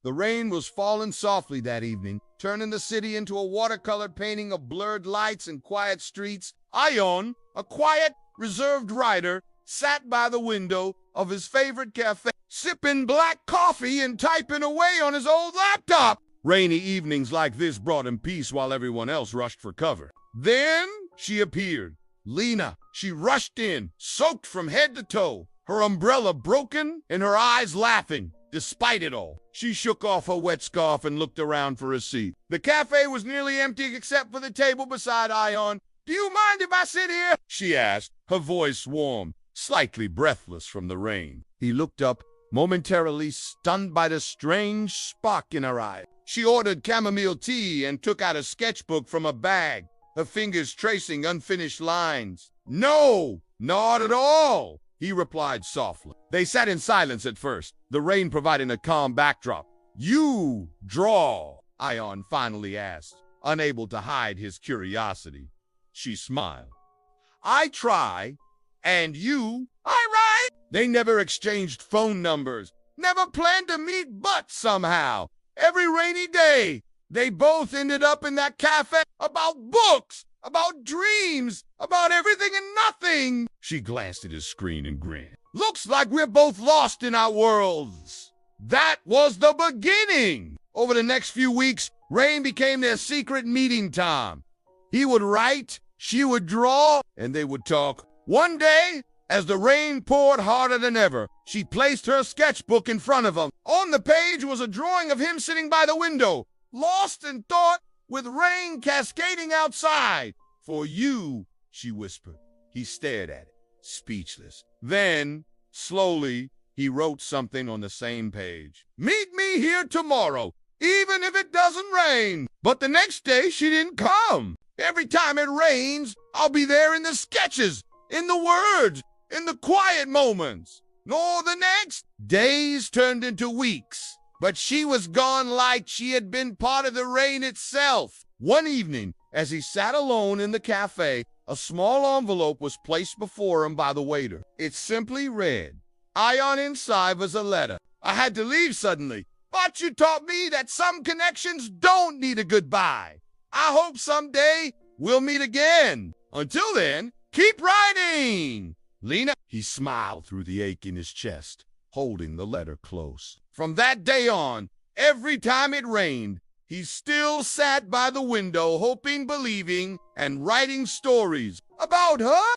The rain was falling softly that evening, turning the city into a watercolor painting of blurred lights and quiet streets. Ion, a quiet, reserved writer, sat by the window of his favorite cafe, sipping black coffee and typing away on his old laptop. Rainy evenings like this brought him peace while everyone else rushed for cover. Then she appeared. Lena. She rushed in, soaked from head to toe, her umbrella broken and her eyes laughing. Despite it all, she shook off her wet scarf and looked around for a seat. The cafe was nearly empty except for the table beside Ion. "Do you mind if I sit here?" she asked, her voice warm, slightly breathless from the rain. He looked up, momentarily stunned by the strange spark in her eye. She ordered chamomile tea and took out a sketchbook from a bag, her fingers tracing unfinished lines. "No, not at all," he replied softly. They sat in silence at first, the rain providing a calm backdrop. "You draw?" Ion finally asked, unable to hide his curiosity. She smiled. "I try. And you?" "I write." They never exchanged phone numbers, never planned to meet, but somehow, every rainy day, they both ended up in that cafe, about books, about dreams, about everything and nothing. She glanced at his screen and grinned. "Looks like we're both lost in our worlds." That was the beginning. Over the next few weeks, rain became their secret meeting time. He would write, she would draw, and they would talk. One day, as the rain poured harder than ever, she placed her sketchbook in front of him. On the page was a drawing of him sitting by the window, lost in thought, with rain cascading outside. "For you," she whispered. He stared at it, speechless. Then, slowly, he wrote something on the same page. "Meet me here tomorrow, even if it doesn't rain." But the next day, she didn't come. "Every time it rains, I'll be there in the sketches, in the words, in the quiet moments." No, the next days turned into weeks, but she was gone like she had been part of the rain itself. One evening, as he sat alone in the cafe, a small envelope was placed before him by the waiter. It simply read, "Ion, inside was a letter. I had to leave suddenly, but you taught me that some connections don't need a goodbye. I hope someday we'll meet again. Until then, keep writing. Lena." He smiled through the ache in his chest, holding the letter close. From that day on, every time it rained, he still sat by the window, hoping, believing, and writing stories about her.